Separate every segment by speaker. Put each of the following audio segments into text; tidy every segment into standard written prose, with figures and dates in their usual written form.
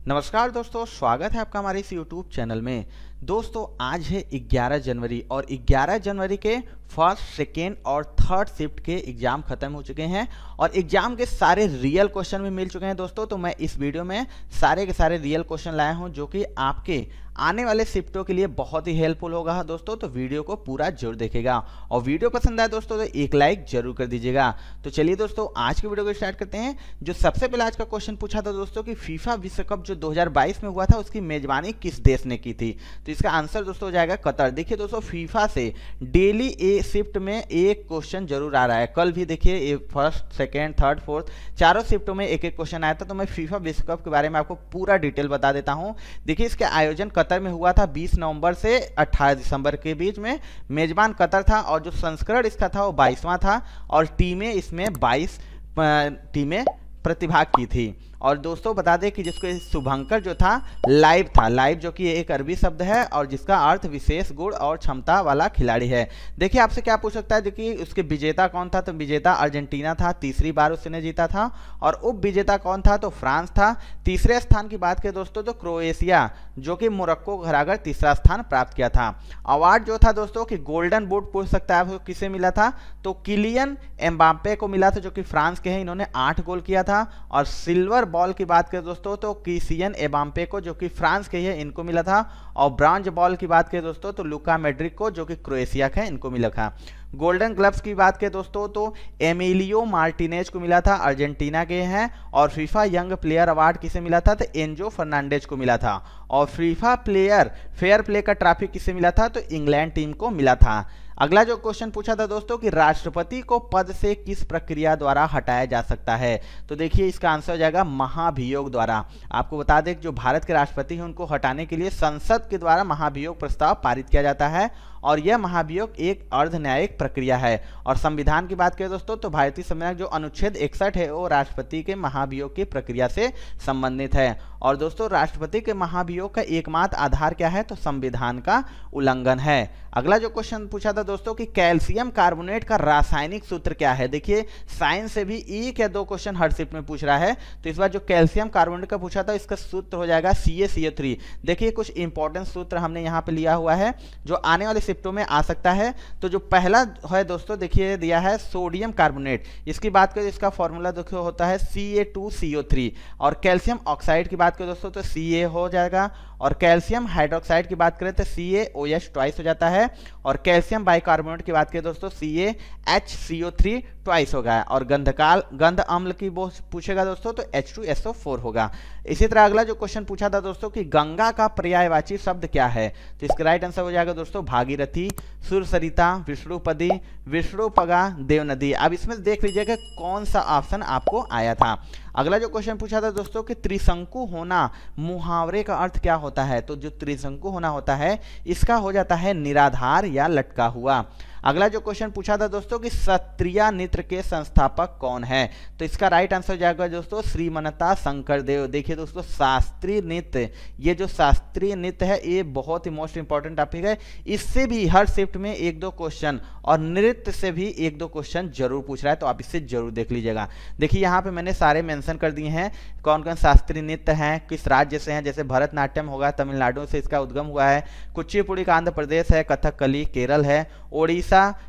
Speaker 1: नमस्कार दोस्तों, स्वागत है आपका हमारे इस YouTube चैनल में। दोस्तों आज है 11 जनवरी और 11 जनवरी के फर्स्ट, सेकेंड और थर्ड शिफ्ट के एग्जाम खत्म हो चुके हैं और एग्जाम के सारे रियल क्वेश्चन भी मिल चुके हैं दोस्तों। तो मैं इस वीडियो में सारे के सारे रियल क्वेश्चन लाया हूं जो कि आपके आने वाले शिफ्टों के लिए बहुत ही हेल्पफुल होगा दोस्तों। तो वीडियो को पूरा जरूर देखेगा और वीडियो पसंद आए दोस्तों तो एक लाइक जरूर कर दीजिएगा। तो चलिए दोस्तों आज की वीडियो को स्टार्ट करते हैं। जो सबसे पहले आज का क्वेश्चन पूछा था दोस्तों कि फीफा विश्व कप जो 2022 में हुआ था उसकी मेजबानी किस देश ने की थी, तो इसका आंसर दोस्तों हो जाएगा कतर। देखिए दोस्तों फीफा से डेली शिफ्ट में एक क्वेश्चन जरूर आ रहा है। कल भी देखिए फर्स्ट, सेकेंड, थर्ड, फोर्थ चारों शिफ्टों में एक एक क्वेश्चन आया था। तो मैं फीफा विश्व कप के बारे में आपको पूरा डिटेल बता देता हूं। देखिए इसके आयोजन कतर में हुआ था 20 नवंबर से 18 दिसंबर के बीच में। मेजबान कतर था और जो संस्करण इसका था वो 22वां था और टीमें इसमें 22 टीमें प्रतिभाग की थी। और दोस्तों बता दें कि जिसको शुभंकर जो था लाइव था, लाइव जो कि एक अरबी शब्द है और जिसका अर्थ विशेष गुण और क्षमता वाला खिलाड़ी है। देखिए आपसे क्या पूछ सकता है देखिए उसके विजेता कौन था, तो विजेता अर्जेंटीना था, तीसरी बार उसने जीता था। और उप विजेता कौन था, तो फ्रांस था। तीसरे स्थान की बात करें दोस्तों तो क्रोएशिया जो कि मोरक्को को हराकर तीसरा स्थान प्राप्त किया था। अवार्ड जो था दोस्तों कि गोल्डन बूट पूछ सकता है आपको किसे मिला था, तो किलियन एम्बाप्पे को मिला था जो कि फ्रांस के हैं, इन्होंने 8 गोल किया था। और सिल्वर बॉल की बात करें दोस्तों तो किलियन एम्बाप्पे को जो कि फ्रांस के हैं इनको मिला था। और ब्रॉन्ज बॉल की बात करें दोस्तों तो लुका मैड्रिक को जो कि क्रोएशिया का है इनको मिला था। गोल्डन ग्लव्स की बात करें दोस्तों तो एमिलियो मार्टिनेज को मिला था, अर्जेंटीना के हैं। और फीफा यंग प्लेयर अवार्ड किसे मिला था, तो एंजो फर्नांडेज को मिला था। और फीफा प्लेयर फेयर प्ले का ट्रॉफी किसे मिला था, तो इंग्लैंड टीम को मिला था। अगला जो क्वेश्चन पूछा था दोस्तों कि राष्ट्रपति को पद से किस प्रक्रिया द्वारा हटाया जा सकता है, तो देखिए इसका आंसर हो जाएगा महाभियोग द्वारा। आपको बता दें कि जो भारत के राष्ट्रपति हैं उनको हटाने के लिए संसद के द्वारा महाभियोग प्रस्ताव पारित किया जाता है और यह महाभियोग एक अर्ध न्यायिक प्रक्रिया है। और संविधान की बात करें दोस्तों तो भारतीय संविधान जो अनुच्छेद 61 है वो राष्ट्रपति के महाभियोग की प्रक्रिया से संबंधित है। और दोस्तों राष्ट्रपति के महाभियोग का एकमात्र आधार क्या है, तो संविधान का उल्लंघन है। अगला जो क्वेश्चन पूछा था दोस्तों कि कैल्शियम कार्बोनेट का रासायनिक सूत्र क्या है। देखिए साइंस से भी एक या दो क्वेश्चन हर शिफ्ट में पूछ रहा है, तो इस बार जो कैल्शियम कार्बोनेट का पूछा था इसका सूत्र हो जाएगा CaCO3। देखिए कुछ इंपॉर्टेंट सूत्र हमने यहाँ पे लिया हुआ है जो आने वाले शिफ्टों में आ सकता है। तो जो पहला है दोस्तों देखिए दिया है सोडियम कार्बोनेट, इसकी बात करें इसका फॉर्मूला देखिए होता है Ca2CO3। और कैल्शियम ऑक्साइड की बात करें दोस्तों तो Ca हो जाएगा। और कैल्शियम हाइड्रोक्साइड की बात करें तो CaOH ट्वाइस हो जाता है। और कैल्शियम बाइकार्बोनेट की बात करें दोस्तों CaHCO3 ट्वाइस होगा। और गंध अम्ल की वो पूछेगा दोस्तों तो H2SO4 होगा। इसी तरह अगला जो क्वेश्चन पूछा था दोस्तों कि गंगा का पर्यायवाची शब्द क्या है, तो इसका राइट आंसर हो जाएगा दोस्तों भागीरथी, सुरसरिता, विष्णुपदी, विष्णुपगा, देवनदी। अब इसमें देख लीजिएगा कौन सा ऑप्शन आपको आया था। अगला जो क्वेश्चन पूछा था दोस्तों कि त्रिशंकु होना मुहावरे का अर्थ क्या होता है, तो जो त्रिशंकु होना होता है इसका हो जाता है निराधार या लटका हुआ। अगला जो क्वेश्चन पूछा था दोस्तों कि क्षत्रिय नृत्य के संस्थापक कौन है, तो इसका राइट आंसर हो जाएगा दोस्तों श्रीमनता शंकरदेव। देखिए दोस्तों शास्त्रीय नृत्य, ये जो शास्त्रीय नृत्य है ये बहुत ही मोस्ट इंपॉर्टेंट टॉपिक है। इससे भी हर शिफ्ट में एक दो क्वेश्चन और नृत्य से भी एक दो क्वेश्चन जरूर पूछ रहा है, तो आप इसे जरूर देख लीजिएगा। देखिए यहाँ पे मैंने सारे मेंशन कर दिए हैं कौन कौन शास्त्रीय नृत्य हैं, किस राज्य से हैं। जैसे भरतनाट्यम होगा तमिलनाडु से इसका उद्गम हुआ है, कुचिपुड़ी का आंध्र प्रदेश है, कथकली केरल है,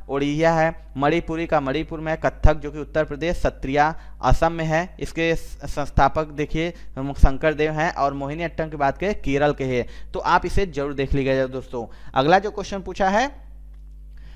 Speaker 1: ओडिया है, मणिपुरी का मणिपुर में है, कथक जो कि उत्तर प्रदेश, सत्रिया असम में है। इसके संस्थापक देखिए शंकरदेव हैं। और मोहिनी अट्टम की बात करें केरल के हैं, तो आप इसे जरूर देख लीजिएगा दोस्तों। अगला जो क्वेश्चन पूछा है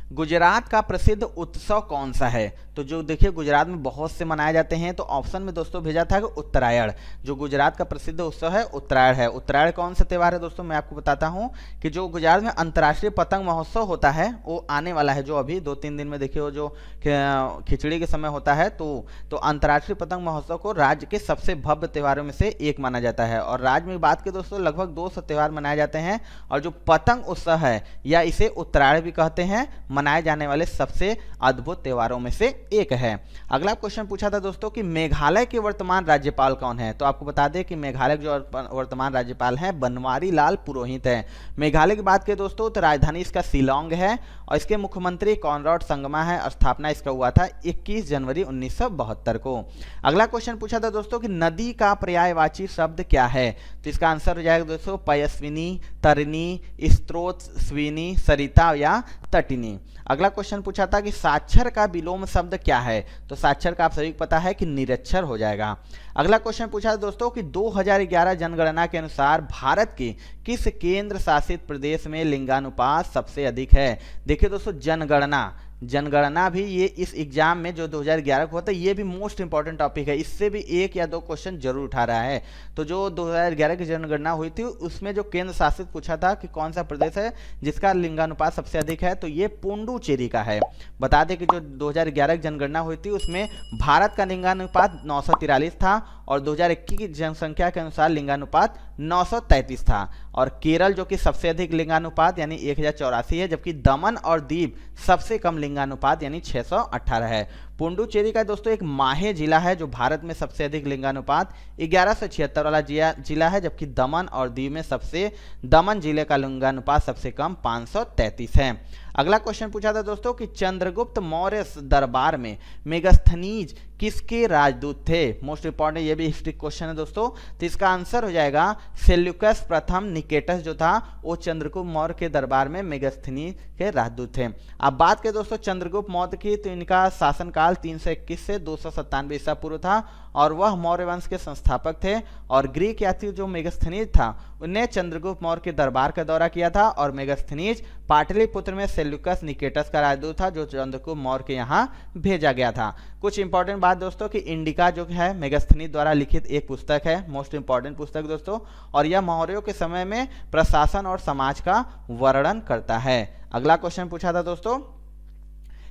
Speaker 1: गुजरात का प्रसिद्ध उत्सव कौन सा है, तो जो देखिए गुजरात में बहुत से मनाए जाते हैं, तो ऑप्शन में दोस्तों भेजा था कि उत्तरायण। जो गुजरात का प्रसिद्ध उत्सव है उत्तरायण है। उत्तरायण कौन सा त्यौहार है दोस्तों, मैं आपको बताता हूं कि जो गुजरात में अंतर्राष्ट्रीय पतंग महोत्सव होता है वो आने वाला है, जो अभी 2-3 दिन में देखिए वो जो खिचड़ी के समय होता है। तो अंतर्राष्ट्रीय पतंग महोत्सव को राज्य के सबसे भव्य त्योहारों में से एक माना जाता है। और राज्य में बात करें दोस्तों लगभग 200 त्यौहार मनाए जाते हैं। और जो पतंग उत्सव है या इसे उत्तरायण भी कहते हैं, मनाए जाने वाले सबसे अद्भुत त्योहारों में से एक है। अगला क्वेश्चन पूछा था दोस्तों कि मेघालय के वर्तमान राज्यपाल कौन है। तो आपको बता दें कि मेघालय के जो वर्तमान राज्यपाल हैं बनवारी लाल पुरोहित हैं। मेघालय की बात करें दोस्तों तो राजधानी इसका शिलांग है और इसके मुख्यमंत्री कॉनराड संगमा है। स्थापना इसका हुआ था 21 जनवरी 1972 को। अगला क्वेश्चन पूछा था दोस्तों कि नदी का पर्यायवाची शब्द क्या है। तो इसका आंसर हो जाएगा दोस्तों पयस्विनी, तरिणी, स्रोत, स्विनी, सरिता या तटिनी। अगला क्वेश्चन पूछा था कि साक्षर का विलोम शब्द क्या है। तो साक्षर का आप सभी को पता है कि निरक्षर हो जाएगा। अगला क्वेश्चन पूछा था दोस्तों कि 2011 जनगणना के अनुसार भारत के किस केंद्र शासित प्रदेश में लिंगानुपात सबसे अधिक है। देखिए दोस्तों जनगणना भी ये इस एग्जाम में जो 2011 को होता है ये भी मोस्ट इंपॉर्टेंट टॉपिक है। इससे भी 1 या 2 क्वेश्चन जरूर उठा रहा है। तो जो 2011 की जनगणना हुई थी उसमें जो केंद्र शासित पूछा था कि कौन सा प्रदेश है जिसका लिंगानुपात सबसे अधिक है, तो ये पुडुचेरी का है। बता दें कि जो 2011 की जनगणना हुई थी उसमें भारत का लिंगानुपात 943 था और 2021 की जनसंख्या के अनुसार लिंगानुपात 933 था। और केरल जो कि सबसे अधिक लिंगानुपात यानी 1084 है, जबकि दमन और दीव सबसे कम लिंगानुपात यानी 618 है। पुडुचेरी का दोस्तों एक माहे जिला है जो भारत में सबसे अधिक लिंगानुपात 1176 वाला जिला है, जबकि दमन और दीव में दमन जिले का लिंगानुपात सबसे कम 533 है। अगला क्वेश्चन पूछा था दोस्तों कि चंद्रगुप्त मौर्य दरबार में मेगास्थनीज किसके राजदूत थे। मोस्ट इंपॉर्टेंट ये भी हिस्ट्री क्वेश्चन है दोस्तों। तो इसका आंसर हो जाएगा सेल्यूकस प्रथम निकेटस जो था वो चंद्रगुप्त मौर्य के दरबार में मेगास्थनीज के राजदूत थे। अब बात करें दोस्तों चंद्रगुप्त मौर्य की, तो इनका शासनकाल 321 से 297 ईसा पूर्व था और वह मौर्य वंश के संस्थापक थे। और ग्रीक यात्री जो मेगास्थनीज था उन्हें चंद्रगुप्त मौर्य के दरबार का दौरा किया था और मेगास्थनीज पाटलिपुत्र में सेल्यूकस निकेटस का राजदूत था जो चंद्रगुप्त मौर्य के यहाँ भेजा गया था। कुछ इंपॉर्टेंट बात दोस्तों कि इंडिका जो है मेगास्थनीज द्वारा लिखित एक पुस्तक है, मोस्ट इंपॉर्टेंट पुस्तक दोस्तों, और यह मौर्यों के समय में प्रशासन और समाज का वर्णन करता है। अगला क्वेश्चन पूछा था दोस्तों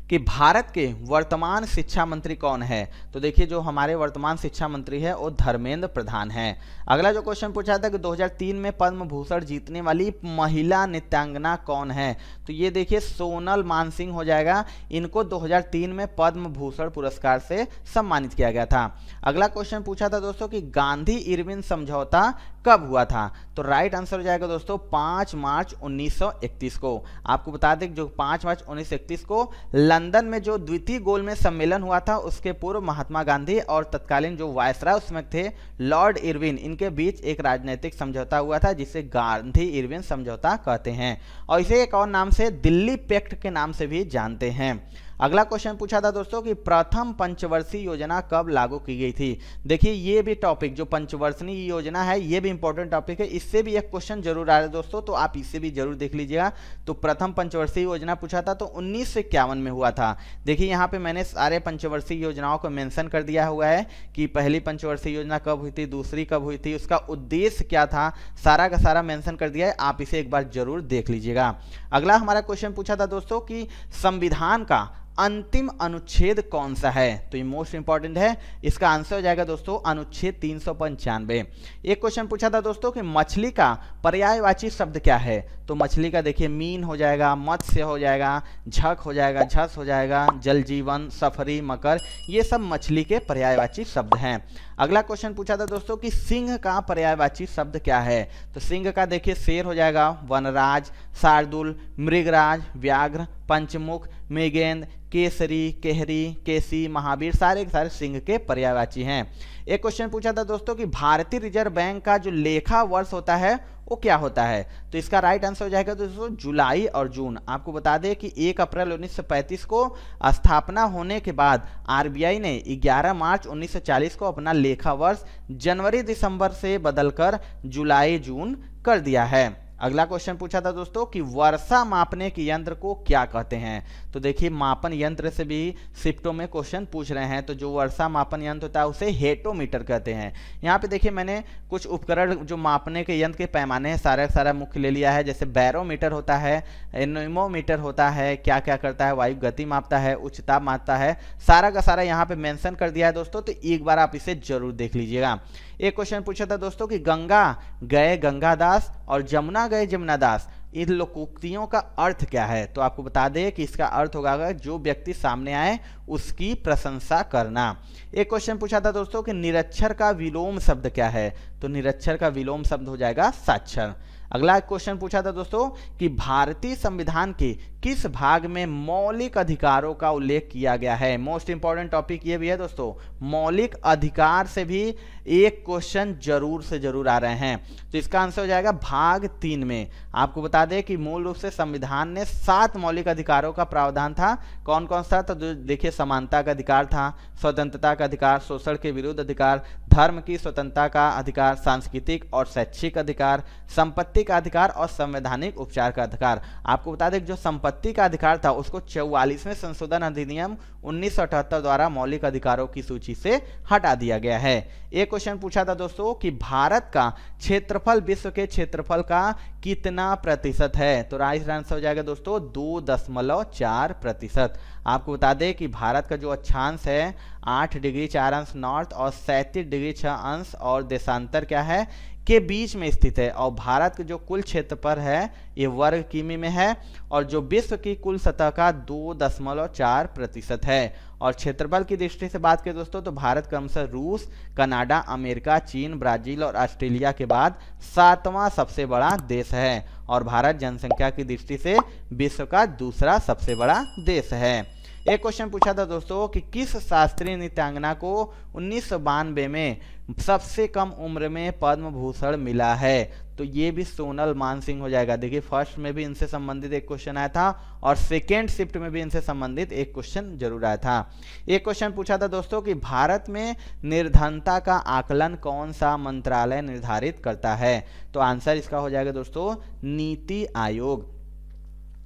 Speaker 1: कि भारत के वर्तमान शिक्षा मंत्री कौन है। तो देखिए जो हमारे वर्तमान शिक्षा मंत्री है वो धर्मेंद्र प्रधान है। अगला जो क्वेश्चन पूछा था कि 2003 में पद्म भूषण जीतने वाली महिला नृत्यांगना कौन है। तो ये देखिए सोनल मानसिंह हो जाएगा। इनको 2003 में पद्म भूषण पुरस्कार से सम्मानित किया गया था। अगला क्वेश्चन पूछा था दोस्तों कि गांधी इरविन समझौता कब हुआ था। तो राइट आंसर हो जाएगा दोस्तों 5 मार्च 1931 को। आपको बता दें जो 5 मार्च 1931 को लंदन में जो द्वितीय गोलमेज सम्मेलन हुआ था उसके पूर्व महात्मा गांधी और तत्कालीन जो वायसराय उसमें थे लॉर्ड इरविन, इनके बीच एक राजनीतिक समझौता हुआ था जिसे गांधी इरविन समझौता कहते हैं और इसे एक और नाम से दिल्ली पैक्ट के नाम से भी जानते हैं। अगला क्वेश्चन पूछा था दोस्तों कि प्रथम पंचवर्षीय योजना कब लागू की गई थी। देखिए ये भी टॉपिक जो पंचवर्षीय योजना है ये भी इंपॉर्टेंट टॉपिक है, इससे भी एक क्वेश्चन जरूर आ रहा है दोस्तों, तो आप इसे भी जरूर देख लीजिएगा। तो प्रथम पंचवर्षीय योजना पूछा था तो 1951 में हुआ था। देखिए यहाँ पे मैंने सारे पंचवर्षीय योजनाओं को मेंशन कर दिया हुआ है कि पहली पंचवर्षीय योजना कब हुई थी, दूसरी कब हुई थी, उसका उद्देश्य क्या था, सारा का सारा मेंशन कर दिया है। आप इसे एक बार जरूर देख लीजिएगा। अगला हमारा क्वेश्चन पूछा था दोस्तों कि संविधान का अंतिम अनुच्छेद कौन सा है। तो ये मोस्ट इंपॉर्टेंट है, इसका आंसर हो जाएगा दोस्तों अनुच्छेद 395। एक क्वेश्चन पूछा था दोस्तों कि मछली का पर्यायवाची शब्द क्या है। तो मछली का देखिए मीन हो जाएगा, मत्स्य हो जाएगा, झक हो जाएगा, झस हो जाएगा, जल जीवन, सफरी, मकर, ये सब मछली के पर्यायवाची शब्द हैं। अगला क्वेश्चन पूछा था दोस्तों कि सिंह का पर्यायवाची शब्द क्या है। तो सिंह का देखिए शेर हो जाएगा, वनराज, शार्दुल, मृगराज, व्याघ्र, पंचमुख, मृगेंद्र, केसरी, केहरी, केसी, महावीर, सारे के सारे सिंह के पर्यायवाची हैं। एक क्वेश्चन पूछा था दोस्तों कि भारतीय रिजर्व बैंक का जो लेखा वर्ष होता है वो क्या होता है। तो इसका राइट आंसर हो जाएगा दोस्तों जुलाई और जून। आपको बता दें कि 1 अप्रैल 1935 को स्थापना होने के बाद आरबीआई ने 11 मार्च 1940 को अपना लेखा वर्ष जनवरी दिसंबर से बदलकर जुलाई जून कर दिया है। अगला क्वेश्चन पूछा था दोस्तों कि वर्षा मापने के यंत्र को क्या कहते हैं। तो देखिए मापन यंत्र से भी शिफ्टों में क्वेश्चन पूछ रहे हैं, तो जो वर्षा मापन यंत्र होता है उसे हेटोमीटर कहते हैं। यहाँ पे देखिए मैंने कुछ उपकरण जो मापने के यंत्र के पैमाने हैं सारा मुख्य ले लिया है। जैसे बैरोमीटर होता है, एनेमोमीटर होता है, क्या क्या करता है, वायु गति मापता है, उच्चताप मापता है, सारा का सारा यहाँ पे मेंशन कर दिया है दोस्तों, तो एक बार आप इसे जरूर देख लीजिएगा। एक क्वेश्चन पूछा था दोस्तों कि गंगा गए गंगादास और जमुना गए जमुनादास इन लोकोक्तियों का अर्थ क्या है? तो आपको बता दें कि इसका अर्थ होगा जो व्यक्ति सामने आए उसकी प्रशंसा करना। एक क्वेश्चन पूछा था दोस्तों कि निरक्षर का विलोम शब्द क्या है? तो निरक्षर का विलोम शब्द हो जाएगा साक्षर। अगला क्वेश्चन पूछा था दोस्तों कि भारतीय संविधान के किस भाग में मौलिक अधिकारों का उल्लेख किया गया है? मोस्ट इंपॉर्टेंट टॉपिक ये भी है दोस्तों, मौलिक अधिकार से भी एक क्वेश्चन जरूर से जरूर आ रहे हैं। तो इसका आंसर हो जाएगा भाग 3 में। आपको बता दें कि मूल रूप से संविधान ने 7 मौलिक अधिकारों का प्रावधान था। कौन कौन सा? तो देखिए, समानता का अधिकार था, स्वतंत्रता का अधिकार, शोषण के विरुद्ध अधिकार, धर्म की स्वतंत्रता का अधिकार, सांस्कृतिक और शैक्षिक अधिकार, संपत्ति का अधिकार और संवैधानिक उपचार का अधिकार। आपको बता दें कि जो संपत्ति का अधिकार था उसको 44वें संशोधन अधिनियम 1978 द्वारा मौलिक अधिकारों की सूची से हटा दिया गया है। एक क्वेश्चन पूछा था दोस्तों कि भारत का क्षेत्रफल विश्व के क्षेत्रफल का कितना प्रतिशत है? तो राइट आंसर हो जाएगा दोस्तों 2.4%। आपको बता दें कि भारत का जो अक्षांश है 8 डिग्री 4 अंश नॉर्थ और 37 डिग्री 6 अंश और देशांतर क्या है के बीच में स्थित है। और भारत का जो कुल क्षेत्रफल है ये वर्ग किमी में है और जो विश्व की कुल सतह का 2.4% है। और क्षेत्रफल की दृष्टि से बात करें दोस्तों तो भारत क्रमशः रूस, कनाडा, अमेरिका, चीन, ब्राजील और ऑस्ट्रेलिया के बाद 7वां सबसे बड़ा देश है और भारत जनसंख्या की दृष्टि से विश्व का दूसरा सबसे बड़ा देश है। एक क्वेश्चन पूछा था दोस्तों कि किस शास्त्रीय नृत्यांगना को 1992 में सबसे कम उम्र में पद्म भूषण मिला है? तो ये भी सोनल मानसिंह हो जाएगा। देखिए, फर्स्ट में भी इनसे संबंधित एक क्वेश्चन आया था और सेकेंड शिफ्ट में भी इनसे संबंधित एक क्वेश्चन जरूर आया था। एक क्वेश्चन पूछा था दोस्तों कि भारत में निर्धनता का आकलन कौन सा मंत्रालय निर्धारित करता है? तो आंसर इसका हो जाएगा दोस्तों नीति आयोग।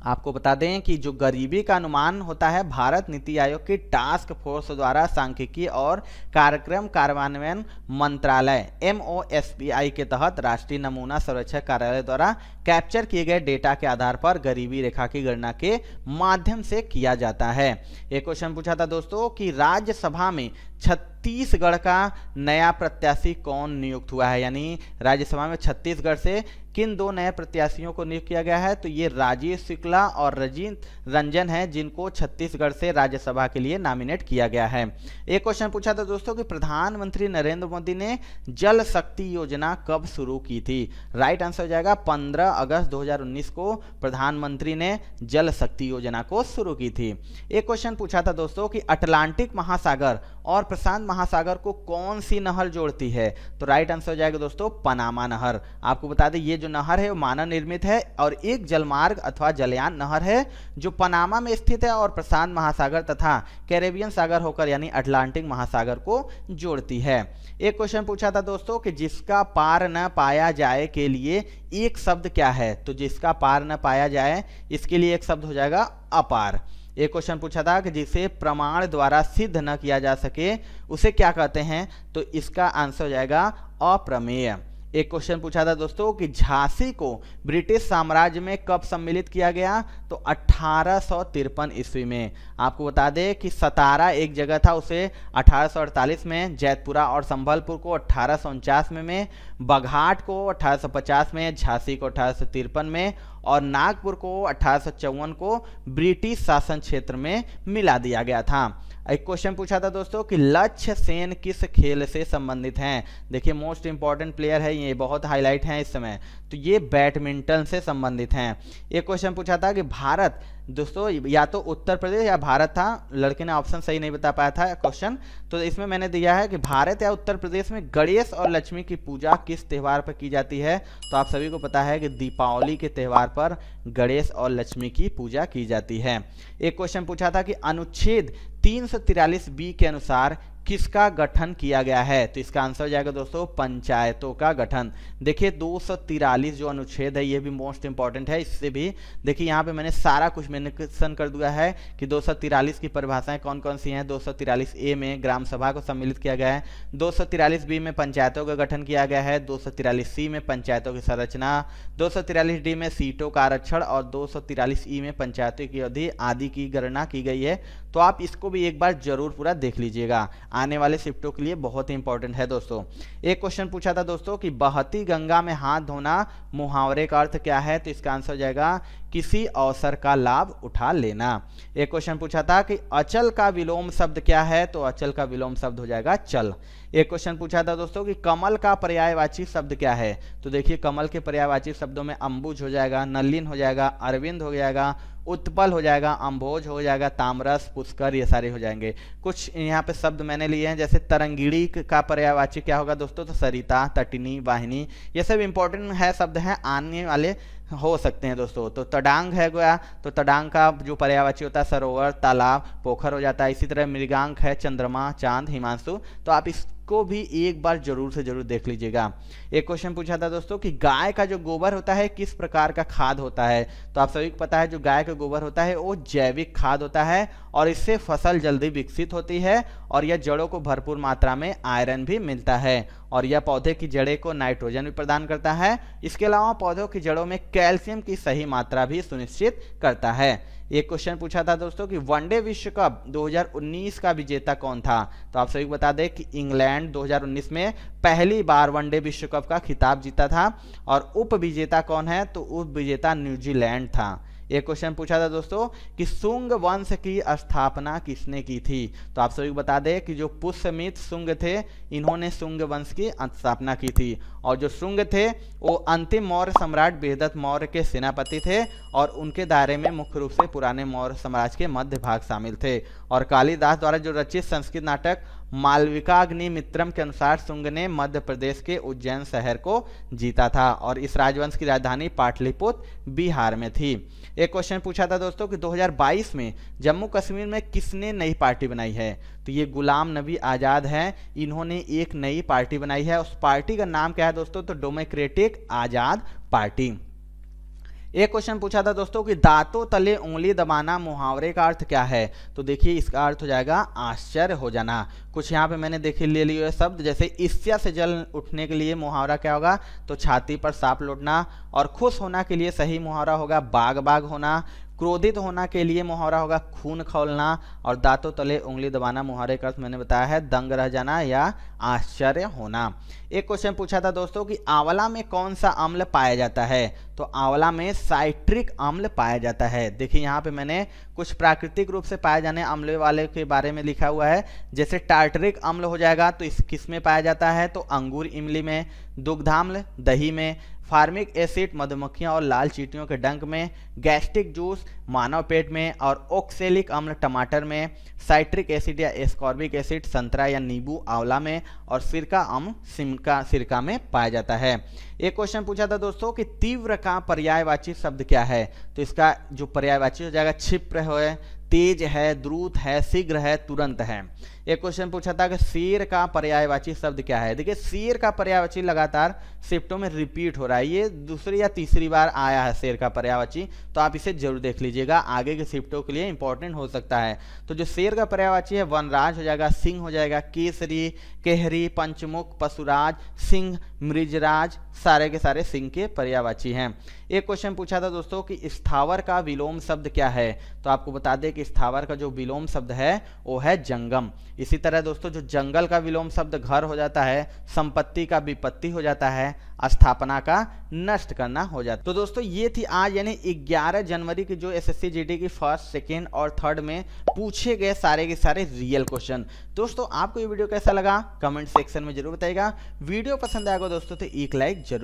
Speaker 1: आपको बता दें कि जो गरीबी का अनुमान होता है भारत नीति आयोग की टास्क फोर्स द्वारा सांख्यिकी और कार्यक्रम कार्यान्वयन मंत्रालय MOSPI के तहत राष्ट्रीय नमूना संरक्षक कार्यालय द्वारा कैप्चर किए गए डेटा के आधार पर गरीबी रेखा की गणना के माध्यम से किया जाता है। एक क्वेश्चन पूछा था दोस्तों कि राज्यसभा में छत्तीसगढ़ का नया प्रत्याशी कौन नियुक्त हुआ है? यानी राज्यसभा में छत्तीसगढ़ से किन 2 नए प्रत्याशियों को नियुक्त किया गया है? तो ये राजीव शुक्ला और रजीत रंजन है जिनको छत्तीसगढ़ से राज्यसभा के लिए नॉमिनेट किया गया है। एक क्वेश्चन पूछा था दोस्तों कि प्रधानमंत्री नरेंद्र मोदी ने जल शक्ति योजना कब शुरू की थी? राइट आंसर हो जाएगा 15 अगस्त 2019 को प्रधानमंत्री ने जल शक्ति योजना को शुरू की थी। एक क्वेश्चन पूछा था दोस्तों कि अटलांटिक महासागर और प्रशांत महासागर को कौन सी नहर जोड़ती है? तो राइट आंसर हो जाएगा दोस्तों पनामा नहर। आपको बता दें ये जो नहर है वो मानव निर्मित है और एक जलमार्ग अथवा जलयान नहर है जो पनामा में स्थित है और प्रशांत महासागर तथा कैरेबियन सागर होकर यानी अटलांटिक महासागर को जोड़ती है। एक क्वेश्चन पूछा था दोस्तों कि जिसका पार न पाया जाए के लिए एक शब्द क्या है? तो जिसका पार न पाया जाए इसके लिए एक शब्द हो जाएगा अपार। एक क्वेश्चन पूछा था कि जिसे प्रमाण द्वारा सिद्ध न किया जा सके उसे क्या कहते हैं? तो इसका आंसर हो जाएगा अप्रमेय। एक क्वेश्चन पूछा था दोस्तों कि झांसी को ब्रिटिश साम्राज्य में कब सम्मिलित किया गया? तो 1853 ईस्वी में। आपको बता दें कि सतारा एक जगह था उसे 1848 में, जैतपुरा और संबलपुर को 1849 में, बघाट को 1850 में, झांसी को 1853 में और नागपुर को 1854 को ब्रिटिश शासन क्षेत्र में मिला दिया गया था। एक क्वेश्चन पूछा था दोस्तों कि लक्ष्य सेन किस खेल से संबंधित हैं? देखिए, मोस्ट इंपॉर्टेंट प्लेयर है ये, बहुत हाईलाइट हैं इस समय। तो ये बैडमिंटन से संबंधित हैं। एक क्वेश्चन पूछा था कि भारत दोस्तों या तो उत्तर प्रदेश या भारत था, लड़के ने ऑप्शन सही नहीं बता पाया था क्वेश्चन, तो इसमें मैंने दिया है कि भारत या उत्तर प्रदेश में गणेश और लक्ष्मी की पूजा किस त्यौहार पर की जाती है? तो आप सभी को पता है कि दीपावली के त्यौहार पर गणेश और लक्ष्मी की पूजा की जाती है। एक क्वेश्चन पूछा था कि अनुच्छेद 343B के अनुसार किसका गठन किया गया है? तो इसका आंसर हो जाएगा दोस्तों पंचायतों का गठन। देखिए 243 जो अनुच्छेद है ये भी मोस्ट इंपॉर्टेंट है। इससे भी देखिए यहाँ पे मैंने सारा कुछ मेंशन कर दिया है कि 243 की परिभाषाएं कौन कौन सी हैं। 243A में ग्राम सभा को सम्मिलित किया गया है, 243B में पंचायतों का गठन किया गया है, 243C में पंचायतों की संरचना, 243D में सीटों का आरक्षण और 243E में पंचायतों की अवधि आदि की गणना की गई है। तो आप इसको भी एक बार जरूर पूरा देख लीजिएगा। आने वाले शिफ्टों के लिए बहुत ही इंपॉर्टेंट है दोस्तों। एक क्वेश्चन पूछा था दोस्तों कि बहती गंगा में हाथ धोना मुहावरे का अर्थ क्या है, तो इसका आंसर हो जाएगा किसी अवसर का लाभ उठा लेना। एक क्वेश्चन पूछा था कि अचल का विलोम शब्द क्या है, तो अचल का विलोम शब्द हो जाएगा चल। एक क्वेश्चन पूछा था दोस्तों कि कमल का पर्यायवाची शब्द क्या है, तो देखिए कमल के पर्यायवाची शब्दों में अंबुज हो जाएगा, नलिन हो जाएगा, अरविंद हो जाएगा, उत्पल हो जाएगा, अम्भोज हो जाएगा, तामरस, पुष्कर, ये सारे हो जाएंगे। कुछ यहाँ पे शब्द मैंने लिए हैं, जैसे तरंगिणी का पर्यायवाची क्या होगा दोस्तों, तो सरिता, तटिनी, वाहिनी, ये सब इंपॉर्टेंट है शब्द हैं, आने वाले हो सकते हैं दोस्तों। तो तडांग है गया, तो तडांग का जो पर्यायवाची होता है सरोवर, तालाब, पोखर हो जाता है। इसी तरह मृगांक है चंद्रमा, चांद, हिमांशु, तो आप इसको भी एक बार जरूर से जरूर देख लीजिएगा। एक क्वेश्चन पूछा था दोस्तों कि गाय का जो गोबर होता है किस प्रकार का खाद होता है, तो आप सभी को पता है जो गाय का गोबर होता है वो जैविक खाद होता है और इससे फसल जल्दी विकसित होती है और यह जड़ों को भरपूर मात्रा में आयरन भी मिलता है और यह पौधे की जड़ें को नाइट्रोजन भी प्रदान करता है। इसके अलावा पौधों की जड़ों में कैल्शियम की सही मात्रा भी सुनिश्चित करता है। एक क्वेश्चन पूछा था दोस्तों कि वनडे विश्व कप 2019 का विजेता कौन था, तो आप सभी को बता दें कि इंग्लैंड 2019 में पहली बार वनडे विश्व कप का खिताब जीता था और उप विजेता कौन है, तो उप विजेता न्यूजीलैंड था। एक क्वेश्चन पूछा था दोस्तों कि शुंग वंश की स्थापना किसने की थी, तो आप सभी को बता दें कि जो पुष्यमित्र शुंग थे इन्होंने शुंग वंश की स्थापना की थी और जो शुंग थे वो अंतिम मौर्य सम्राट बृहदत्त मौर्य के सेनापति थे और उनके दायरे में मुख्य रूप से पुराने मौर्य साम्राज्य के मध्य भाग शामिल थे। और कालिदास द्वारा जो रचित संस्कृत नाटक मालविकाग्निमित्रम के अनुसार शुंग ने मध्य प्रदेश के उज्जैन शहर को जीता था और इस राजवंश की राजधानी पाटलिपुत्र बिहार में थी। एक क्वेश्चन पूछा था दोस्तों कि 2022 में जम्मू कश्मीर में किसने नई पार्टी बनाई है, तो ये गुलाम नबी आज़ाद हैं, इन्होंने एक नई पार्टी बनाई है। उस पार्टी का नाम क्या है दोस्तों, तो डेमोक्रेटिक आज़ाद पार्टी। एक क्वेश्चन पूछा था दोस्तों कि दांतों तले उंगली दबाना मुहावरे का अर्थ क्या है, तो देखिए इसका अर्थ हो जाएगा आश्चर्य हो जाना। कुछ यहाँ पे मैंने देखिए ले लिए शब्द, जैसे ईर्ष्या से जल उठने के लिए मुहावरा क्या होगा, तो छाती पर सांप लौटना, और खुश होना के लिए सही मुहावरा होगा बाग बाग होना, क्रोधित होना के लिए मुहावरा होगा खून खौलना, और दांतों तले उंगली दबाना मुहावरे का अर्थ मैंने बताया है दंग रह जाना या आश्चर्य होना। एक क्वेश्चन पूछा था दोस्तों कि आंवला में कौन सा अम्ल पाया जाता है, तो आंवला में साइट्रिक अम्ल पाया जाता है। देखिए यहाँ पे मैंने कुछ प्राकृतिक रूप से पाए जाने अम्ल वाले के बारे में लिखा हुआ है, जैसे टार्टरिक अम्ल हो जाएगा तो इस किस में पाया जाता है, तो अंगूर इमली में, दुग्धाम्ल दही में, फार्मिक एसिड मधुमक्खियां और लाल चींटियों के डंक में, गैस्ट्रिक जूस मानव पेट में, और ऑक्सैलिक अम्ल टमाटर में, साइट्रिक एसिड या एस्कॉर्बिक एसिड संतरा या नींबू आंवला में, और सिरका अम्ल सिरका में पाया जाता है। एक क्वेश्चन पूछा था दोस्तों कि तीव्र का पर्यायवाची शब्द क्या है, तो इसका जो पर्यायवाची हो जाएगा क्षिप्र है, तेज है, द्रुत है, शीघ्र है, तुरंत है। एक क्वेश्चन पूछा था कि शेर का पर्यायवाची शब्द क्या है। देखिए शेर का पर्यायवाची लगातार शिफ्टों में रिपीट हो रहा है, ये दूसरी या तीसरी बार आया है शेर का पर्यायवाची, तो आप इसे जरूर देख लीजिएगा, आगे के शिफ्टों के लिए इंपॉर्टेंट हो सकता है। तो जो शेर का पर्यायवाची है वनराज हो जाएगा, सिंह हो जाएगा, केसरी, केहरी, पंचमुख, पशुराज, सिंह, मृजराज, सारे के सारे सिंह के पर्यायवाची हैं। एक क्वेश्चन पूछा था दोस्तों कि स्थावर का विलोम शब्द क्या है, तो आपको बता दें कि स्थावर का जो विलोम शब्द है वो है जंगम। इसी तरह दोस्तों जो जंगल का विलोम शब्द घर हो जाता है, संपत्ति का विपत्ति हो जाता है, स्थापना का नष्ट करना हो जाता है। तो दोस्तों ये थी आज यानी 11 जनवरी की जो एसएससी जीडी की फर्स्ट, सेकेंड और थर्ड में पूछे गए सारे के सारे रियल क्वेश्चन। दोस्तों आपको ये वीडियो कैसा लगा कमेंट सेक्शन में जरूर बताइएगा। वीडियो पसंद आएगा दोस्तों तो एक लाइक जरूर